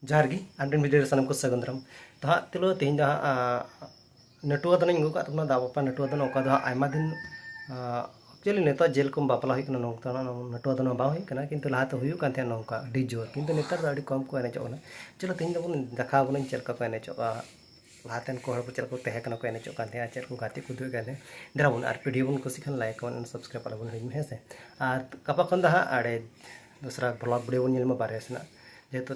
जहर गी आमटेन वीडियो सानम को सगंद्रम तो हाँ तिलो तेज नटुआ दन अगू का दाबापा नटुआ दन ओका आयमा दिन एक्चुअली नेता जेल को बापला हुई नौका नटुआ दन बाना किंतु लहाते हुई कान नौका अड़ी जोर किंतु नेतार कम को एनेजोना चलो तेज बन देखा बन चलका को एनेजोगा लहातेन को चल को तहकना को एनेजो कान चल को गाते को दुई गाते देरा बन और वीडियो बन कुछ खान लाइक बन सब्सक्राइब वाला बन हे से और कपा खन दा आड़े दूसरा ब्लॉग वीडियो बन बारे से जेहेतु